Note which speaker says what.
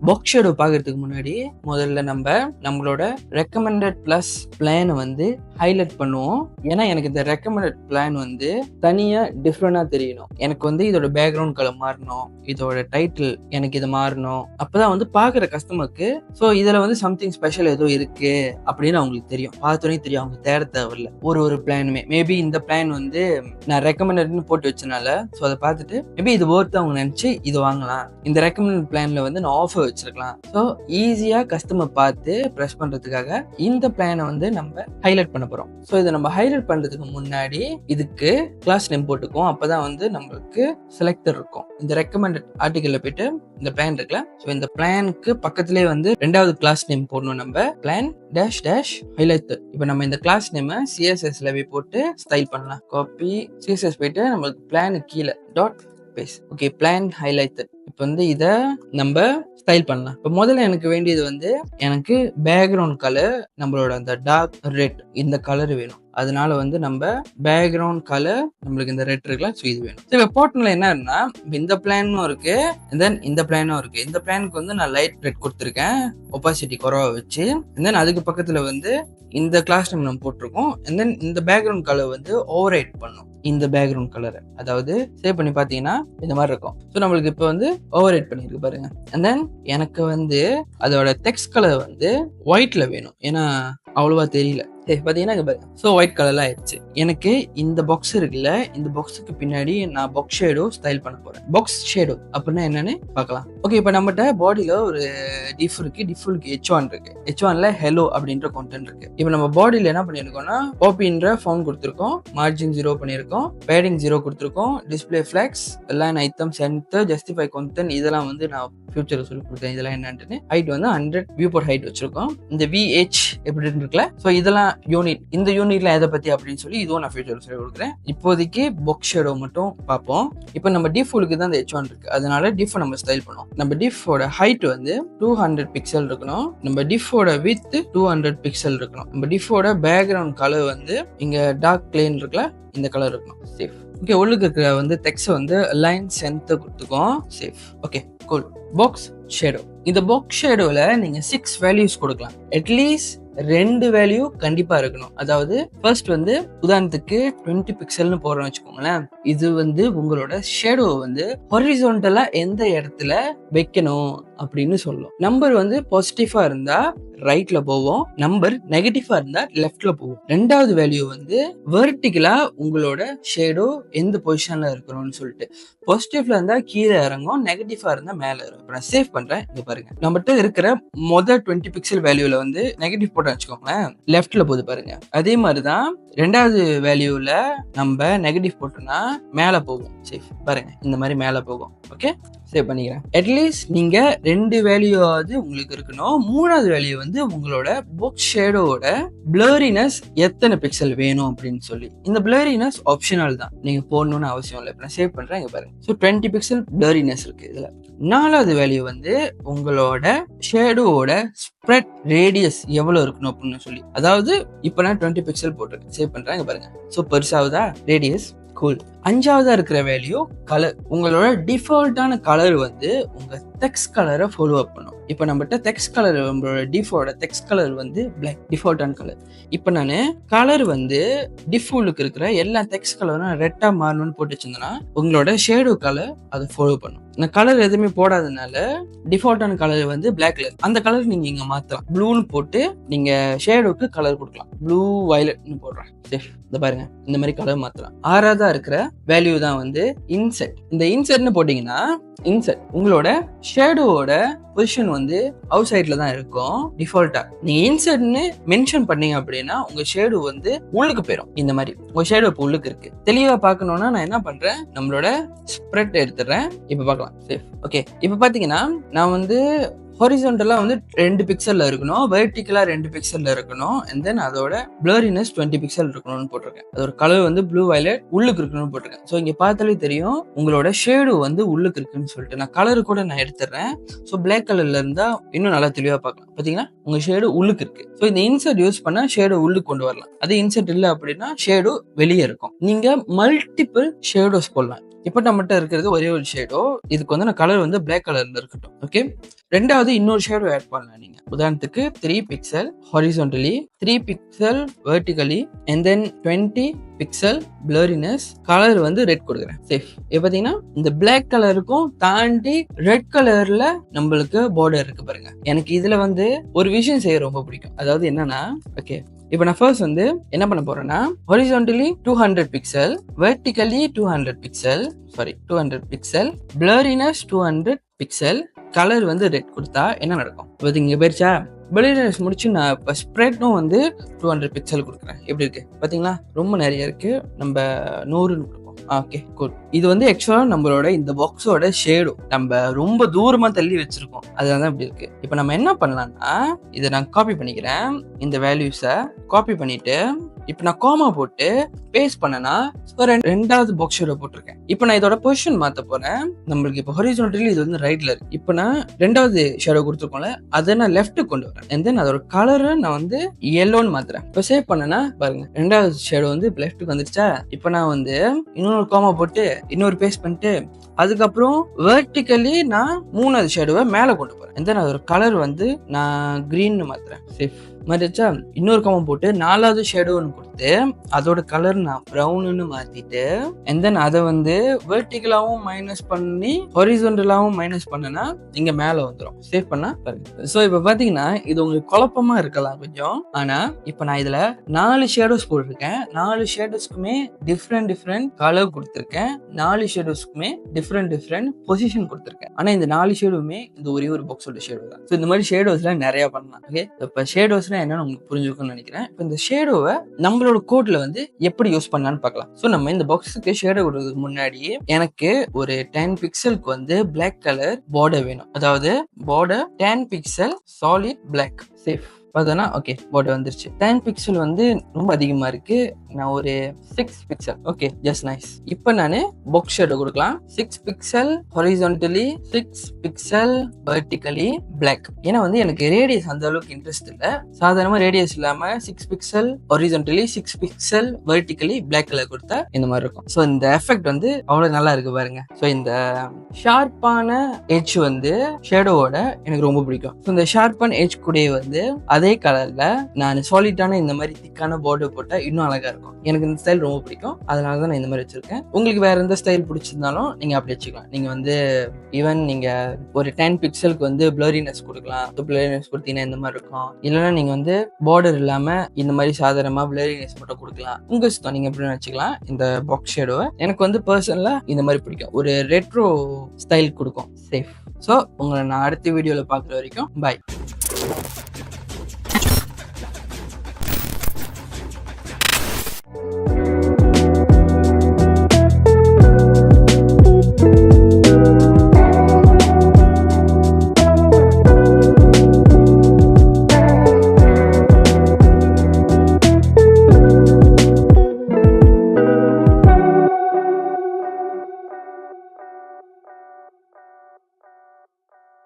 Speaker 1: Box shadow பார்க்கறதுக்கு முன்னாடி முதல்ல நம்மளோட ரெக்கமெண்டட் பிளஸ் பிளானை வந்து ஹைலைட் பண்ணுவோம். ஏன்னா எனக்கு இந்த ரெக்கமெண்டட் பிளான் வந்து தனியா டிஃப்ரெண்டா தெரியணும். எனக்கு வந்து இதோட பேக்ரவுண்ட் கலர் மாறணும், இதோட டைட்டில் எனக்கு இது மாறணும். அப்பதான் வந்து பாக்குற கஸ்டமருக்கு ஸோ இதுல வந்து சம்திங் ஸ்பெஷல் ஏதோ இருக்கு அப்படின்னு அவங்களுக்கு தெரியும். பார்த்தோன்னே தெரியும், அவங்க தேட தேவையில்ல. ஒரு பிளானுமே மேபி இந்த பிளான் வந்து நான் ரெக்கமெண்டட்னு போட்டு வச்சனால ஸோ அதை பார்த்துட்டு மேபி இது ஒர்த் அவங்க நினைச்சு இது வாங்கலாம். இந்த ரெக்கமெண்டட் பிளான்ல வந்து நான் ஆஃபர் வச்சிருக்கலாம். ஸோ ஈஸியா கஸ்டமர் பார்த்து ப்ரெஸ் பண்றதுக்காக இந்த பிளானை வந்து நம்ம ஹைலைட் பண்ண போறோம். ஸோ இதை நம்ம ஹைலைட் பண்றதுக்கு முன்னாடி இதுக்கு கிளாஸ் நேம் போட்டுக்குவோம். அப்பதான் வந்து நம்மளுக்கு செலக்டர் இருக்கும். இந்த ரெக்கமெண்டட் ஆர்டிகல்ல போயிட்டு இந்த பிளான் இருக்குல்ல, ஸோ இந்த பிளானுக்கு பக்கத்திலே வந்து ரெண்டாவது கிளாஸ் நேம் போடணும். நம்ம பிளான் டேஷ் டேஷ் ஹைலைட். இப்போ நம்ம இந்த கிளாஸ் நேமை சிஎஸ்எஸ்ல போட்டு ஸ்டைல் பண்ணலாம். காப்பி சிஎஸ்எஸ் போயிட்டு நம்மளுக்கு பிளான் கீழே dot base. Okay, plan highlight. இப்போ வந்து இதை நம்ம ஸ்டைல் பண்ணலாம். இப்போ முதல்ல எனக்கு வேண்டியது வந்து எனக்கு பேக்ரவுண்ட் கலர் நம்மளோட அந்த டார்க் ரெட் இந்த கலர் வேணும். அதனால வந்து நம்ம பேக்ரவுண்ட் கலர் நம்மளுக்கு இந்த ரெட் இருக்குல்ல, ஸோ இது வேணும். ஸோ இப்போ போட்டனில் என்னன்னா இந்த பிளானும் இருக்கு, தென் இந்த பிளானும் இருக்கு. இந்த பிளானுக்கு வந்து நான் லைட் ரெட் கொடுத்துருக்கேன், ஒப்பாசிட்டி குறவா வச்சு. தென் அதுக்கு பக்கத்தில் வந்து இந்த கிளாஸ் நேம் நம்ம போட்டிருக்கோம். தென் இந்த பேக்ரவுண்ட் கலர் வந்து ஓவர் ரைட் பண்ணும். இந்த பேக்ரவுண்ட் கலரை அதாவது சேவ் பண்ணி பார்த்தீங்கன்னா இந்த மாதிரி இருக்கும். ஸோ நம்மளுக்கு இப்போ வந்து ஓவர் ரைட் பண்ணியிருக்கு பாருங்க. அண்ட் தென் எனக்கு வந்து அதோட டெக்ஸ்ட் கலர் வந்து ஒயிட்ல வேணும், ஏன்னா அவ்வளோவா தெரியல. சரி பார்த்தீங்கன்னா இங்கே பாருங்க, ஸோ ஒயிட் கலர்ல ஆயிடுச்சு. எனக்கு இந்த பாக்ஸ் இருக்குல்ல, இந்த பாக்ஸுக்கு பின்னாடி நான் பாக்ஸ் ஷேடோ ஸ்டைல் பண்ண போறேன். பாக்ஸ் ஷேடோ அப்படின்னா என்னன்னு பார்க்கலாம். ஓகே, இப்போ நம்மகிட்ட பாடியில ஒரு டிஃப் இருக்கு. டிஃப்க்கு H1 இருக்கு. H1ல ஹெலோ அப்படின்ற கான்டென்ட் இருக்கு. இப்போ நம்ம பாடியில என்ன பண்ணிருக்கோம்னா பாப்பின்ற ஃபார்ம் கொடுத்துருக்கோம், மார்ஜின் 0 பண்ணியிருக்கோம், பேடிங் 0 கொடுத்துருக்கோம், டிஸ்பிளே ஃபிளாக்ஸ் எல்லாம் ஐட்டம் சென்டர் ஜஸ்டிஃபை கான்டென்ட் இதெல்லாம் வந்து நான் ஃபியூச்சர் சொல்லி கொடுத்தேன். இதெல்லாம் என்னன்னு ஹைட் வந்து 100 வியூ போர்ட் ஹைட் வச்சிருக்கோம். இந்த VH எப்படி இருக்குல்ல, ஸோ இதெல்லாம் யூனிட். இந்த யூனிட்ல எதை பத்தி அப்படின்னு சொல்லி இதுவும் நான் ஃபியூச்சர் சொல்லி கொடுக்குறேன். இப்போதைக்கு பாக்ஸ் ஷேடோ மட்டும் பார்ப்போம். இப்போ நம்ம டிஃப்க்கு தான் அந்த H1 இருக்கு, அதனால டிஃப் நம்ம ஸ்டைல் பண்ணுவோம். நம்ம டிஃபோட ஹைட் வந்து 200 பிக்சல் இருக்கணும். நம்ம டிஃபோட வித் 200 பிக்சல் இருக்கணும். நம்ம டிஃபோட பேக்ரவுண்ட் கலர் வந்து இங்க டார்க் பிளேன் இருக்குல்ல, இந்த கலர் இருக்கணும். சேஃப். ஓகே, உள்ளுக்கு இருக்கிற வந்து டெக்ஸ்ட் வந்து அலைன் சென்டர் கொடுத்துக்கோம். Save. Okay, cool. Box shadow. இந்த பாக்ஸ் ஷேடோல நீங்க 6 வேல்யூஸ் கொடுக்கலாம். அட்லீஸ்ட் 2 வேல்யூ கண்டிப்பா இருக்கணும். அதாவது ஃபர்ஸ்ட் வந்து உதாரணத்துக்கு 20 பிக்சல்னு போறோம்னு வச்சுக்கோங்களேன். இது வந்து உங்களோட ஷேடோ வந்து ஹொரிசான்டலா எந்த இடத்துல வைக்கணும் அப்படின்னு சொல்லும். நம்பர் வந்து பாசிட்டிவா இருந்தா ரைட்ல போவோம், நம்பர் நெகட்டிவா இருந்தா லெஃப்ட்ல போவோம். ரெண்டாவது வேல்யூ வந்து வெர்டிகலா உங்களோட ஷேடோ எந்த பொசிஷன்ல இருக்கணும்னு சொல்லிட்டு. பாசிட்டிவ்ல இருந்தா கீழே இறங்கும், நெகட்டிவா இருந்தா மேல இறங்கும். நான் சேவ் பண்றேன். இங்க பாருங்க, நம்மகிட்ட இருக்கிற மொதல் 20 பிக்சல் வேல்யூல வந்து நெகட்டிவ் போட்டு வச்சுக்கோங்களேன், லெஃப்ட்ல போகுது பாருங்க. அதே மாதிரிதான் ரெண்டாவது வேல்யூல நம்ம நெகட்டிவ் போட்டோம்னா மேல போகும். சேஃப். பாருங்க, இந்த மாதிரி மேல போகும். ஓகே, சேவ் பண்ணிக்கிறேன். அட்லீஸ்ட் நீங்க 2 வேல்யூவாவது உங்களுக்கு இருக்கணும். மூணாவது வேல்யூ வந்து உங்களோட பாக்ஸ் ஷேடோட பிளரினஸ் எத்தனை பிக்சல் வேணும் அப்படின்னு சொல்லி. இந்த பிளரினஸ் ஆப்ஷனல் தான், நீங்க போடணும்னு அவசியம் இல்லை. இப்போ நான் சேவ் பண்றேன். இங்க பாருங்க, ஸோ 20 பிக்சல் பிளரினஸ் இருக்கு இதுல. நாலாவது வேல்யூ வந்து உங்களோட ஷேடோட ஸ்ப்ரெட் ரேடியஸ் எவ்வளவு இருக்கணும் அப்படின்னு சொல்லி. அதாவது இப்போ நான் 20 பிக்சல் போட்டிருக்கேன். சேவ் பண்றேன். இங்க பாருங்க, ஸோ பெருசாவதா ரேடியஸ். கூல். அஞ்சாவதா இருக்கிற வேல்யூ கலர். உங்களோட டிஃபால்ட்டான கலர் வந்து உங்க டெக்ஸ்ட் கலரை ஃபாலோ அப் பண்ணும். இப்போ நம்மகிட்ட டெக்ஸ்ட் கலர், நம்மளோட டிஃபால்ட் டெக்ஸ்ட் கலர் வந்து பிளாக், டிஃபால்ட்டான கலர். இப்போ நான் கலர் வந்து டிஃபால்ட்டுக்கு இருக்கிற எல்லா டெக்ஸ்ட் கலரும் ரெட்டா மாறணும்னு போட்டு வச்சிருந்தேன்னா உங்களோட ஷேடோ கலர் அதை ஃபாலோ பண்ணும். நான் கலர் எதுவுமே போடாதனால டிஃபால்ட்டான கலர் வந்து பிளாக் கலர். அந்த கலர் நீங்க இங்க மாத்தலாம். ப்ளூன்னு போட்டு நீங்க ஷேடோக்கு கலர் கொடுக்கலாம். ப்ளூ வயலட்னு போடுறேன். சேஃப். இந்த பாருங்க, இந்த மாதிரி கலர் மாத்தலாம். ஆறாவதா இருக்கிற வேல்யூ தான் வந்து இன்செட். இந்த இன்செட்னு போட்டீங்கன்னா இன்செட் உங்களோட ஷேடோவோட பொசிஷன் வந்து அவுட் சைட்ல தான் இருக்கும் டிஃபால்ட்டா. நீங்க இன்செட்னு மென்ஷன் பண்ணீங்க அப்படின்னா உங்க ஷேடோ வந்து உள்ளுக்கு போயிடும். இந்த மாதிரி உங்க ஷேடோ இப்போ உள்ளுக்கு இருக்கு. தெளிவா பார்க்கணும்னா நான் என்ன பண்றேன், நம்மளோட ஸ்ப்ரெட் எடுத்துடுறேன். இப்ப பார்க்கலாம். சேஃப். ஓகே, இப்ப பாத்தீங்கன்னா நான் வந்து ஹொரிசான்டலா வந்து 2 பிக்சல்ல இருக்கணும், வெர்டிகலா 2 பிக்சல்ல இருக்கணும், அண்ட் தென் அதோட பிளரினஸ் 20 பிக்சல் இருக்கணும்னு போட்டிருக்கேன். அதோட கலர் வந்து ப்ளூ வயலட் உள்ளுக்கு இருக்கணும்னு போட்டிருக்கேன். ஸோ இங்க பார்த்தாலே தெரியும் உங்களோட ஷேடோ வந்து உள்ளுக்கு இருக்குன்னு சொல்லிட்டு. நான் கலர் கூட நான் எடுத்துடுறேன். ஸோ பிளாக் கலர்ல இருந்தா இன்னும் நல்லா தெளிவா பார்க்கலாம். பாத்தீங்கன்னா உங்க ஷேடோ உள்ளுக்கு இருக்கு. ஸோ இந்த இன்சர்ட் யூஸ் பண்ணா ஷேடோ உள்ளுக்கு கொண்டு வரலாம். அது இன்சர்ட் இல்லை அப்படின்னா ஷேடோ வெளியே இருக்கும். நீங்க மல்டிபிள் ஷேடோஸ் போடலாம். இப்போ நம்மகிட்ட இருக்கிறது ஒரே ஒரு ஷேடோ. இதுக்கு வந்து நான் கலர் வந்து பிளாக் கலர்ல இருக்கட்டும். ஓகே, ரெண்டாவது இன்னொரு ஷேடோ ஆட் பண்ணலாம். நீங்க உதாரணத்துக்கு 3 pixel horizontally, 3 pixel vertically, and then 20 pixel blurriness. Colour வந்து ரெட் கொடுக்குறேன். சேஃப். இப்போ பாத்தீங்கன்னா இந்த பிளாக் கலருக்கும் தாண்டி ரெட் கலர்ல நம்மளுக்கு பார்டர் இருக்கு பாருங்க. எனக்கு இதுல வந்து ஒரு விஷயம் செய்ய ரொம்ப பிடிக்கும். அதாவது என்னன்னா, ஓகே, இப்போ நான் ஃபர்ஸ்ட் வந்து என்ன பண்ண போறேன்னா, horizontally 200 pixel, vertically 200 pixel, 200 pixel, blurriness 200 pixel, colour வந்து ரெட் கொடுத்தா என்ன நடக்கும்? இப்போ இங்க போயிருச்சா? பிளரினஸ் முடிச்சு நான் இப்போ ஸ்ப்ரெட்டும் வந்து 200 பிக்சல் கொடுக்குறேன். எப்படி இருக்கு பாத்தீங்களா? ரொம்ப நிறைய இருக்கு. நம்ம 100 கொடுப்போம். Okay, good. இது வந்து ஆக்சுவலா நம்மளோட இந்த பாக்ஸோட ஷேடோ நம்ம ரொம்ப தூரமா தள்ளி வச்சிருக்கோம். அதனால இப்படி இருக்கு. இப்போ நம்ம என்ன பண்ணலாம்னா, இதை நான் காப்பி பண்ணிக்கிறேன். இந்த வேல்யூஸை காப்பி பண்ணிட்டு இப்போ நான் கோமா போட்டு பேஸ்ட் பண்ணனா ரெண்டாவது பாக்ஸ் ஷேடோ போட்டிருக்கேன். இப்போ நான் இதோட பொசிஷன் மாத்த போறேன். நம்மளுக்கு இப்போ ஹாரிசான்டலி இது வந்து ரைட்ல இருக்கு. இப்போ நான் ரெண்டாவது ஷேடோ கொடுத்துருக்கோம்ல, அதை நான் லெஃப்ட்டுக்கு கொண்டு வரேன். அண்ட் தென் அதோட கலரை நான் வந்து yellowன்னு மாத்துறேன். இப்போ சேவ் பண்ணனா பாருங்க, ரெண்டாவது ஷேடோ வந்து லெஃப்ட்டுக்கு வந்துருச்சா? இப்போ நான் வந்து இன்னொரு கோமா போட்டு இன்னொரு பேஸ்ட் பண்ணிட்டு அதுக்கப்புறம் வெர்டிகலி நான் மூணாவது ஷேடோவை மேலே கொண்டு போறேன். அண்ட் தென் அதோட கலர் வந்து நான் கிரீன்னு மாத்துறேன். சேஃப் மாறிச்சா? இன்னொரு கோமம் போட்டு நாலாவது ஷேடோன்னு கொடுத்து அதோட கலர் நான் ப்ரௌன்னு மாத்திட்டு அண்ட் தென் அதை வந்து வெர்டிகலாவும் மைனஸ் பண்ணி ஹாரிசான்டலாவும் மைனஸ் பண்ணனா இங்க மேல வந்துடும். சேவ் பண்ணா பாருங்க. ஸோ இப்போ பாத்தீங்கன்னா இது உங்களுக்கு குழப்பமா இருக்கலாம் கொஞ்சம். ஆனா இப்போ நான் இதுல 4 ஷேடோஸ் போட்டிருக்கேன். 4 ஷேடோஸ்க்குமே டிஃப்ரெண்ட் கலர் கொடுத்துருக்கேன். 4 ஷேடோஸ்க்குமே டிஃப்ரெண்ட் பொசிஷன் கொடுத்துருக்கேன். ஆனா இந்த 4 ஷேடோவுமே இந்த ஒரே ஒரு பாக்ஸோட ஷேடோ தான். ஸோ இந்த மாதிரி ஷேடோஸ்லாம் நிறைய பண்ணலாம். ஓகே, இப்போ ஷேடோஸ் என்னன்னு உங்களுக்கு புரிஞ்சுக்கணும்னு நினைக்கிறேன். இப்போ இந்த ஷேடோவை நம்மளோட கோட்ல வந்து எப்படி யூஸ் பண்ணலாம்னு பார்க்கலாம். ஸோ நம்ம இந்த பாக்ஸுக்கு ஷேடோ கொடுறதுக்கு முன்னாடி எனக்கு ஒரு 10 பிக்சலுக்கு வந்து பிளாக் கலர் பார்டர் வேணும். அதாவது border 10 pixel solid block. Safe பார்த்தோன்னா ஓகே, பார்டர் வந்துருச்சு. 10 பிக்சல் வந்து ரொம்ப அதிகமா இருக்கு. நான் ஒரு 6 பிக்சல். Okay, just nice. இப்போ நான் பாக்ஸ் ஷேடோ கொடுக்கலாம். 6 pixel horizontally, 6 pixel vertically black. ஏன்னா வந்து எனக்கு ரேடியஸ் அந்த அளவுக்கு இன்ட்ரெஸ்ட் இல்லை. சாதாரணமா ரேடியஸ் இல்லாம 6 pixel horizontally, 6 pixel vertically black colour கொடுத்தா இந்த மாதிரி இருக்கும். ஸோ இந்த எஃபெக்ட் வந்து அவ்வளவு நல்லா இருக்கு பாருங்க. ஸோ இந்த ஷார்ப்பான எட்ஜ் வந்து ஷேடோவோட எனக்கு ரொம்ப பிடிக்கும். ஸோ இந்த ஷார்ப்பான எட்ஜ் கூட வந்து அதே கலர்ல நான் சாலிட்டான இந்த மாதிரி திக்கான பார்டர் போட்டா இன்னும் அழகா இருக்கும். எனக்கு இந்த ஸ்டைல் ரொம்ப பிடிக்கும். அதனால தான் நான் இந்த மாதிரி வச்சிருக்கேன். உங்களுக்கு வேற எந்த ஸ்டைல் பிடிச்சிருந்தாலும் நீங்க அப்படி வச்சுக்கலாம். நீங்க வந்து ஈவன் நீங்க ஒரு 10 பிக்சலுக்கு வந்து பிளரினஸ் கொடுக்கலாம். பிளரினஸ் கொடுத்தீங்கன்னா இந்த மாதிரி இருக்கும். இல்லைன்னா நீங்க வந்து பார்டர் இல்லாம இந்த மாதிரி சாதாரணமா பிளரினஸ் மட்டும் கொடுக்கலாம். உங்க இஷ்டம், நீங்க எப்படி வச்சுக்கலாம். இந்த பாக்ஸ் ஷேடோவை எனக்கு வந்து பர்சனலா இந்த மாதிரி பிடிக்கும். ஒரு ரெட்ரோ ஸ்டைல் கொடுக்கும். சேஃப். ஸோ உங்களை நான் அடுத்த வீடியோல பார்க்குற வரைக்கும் பாய்.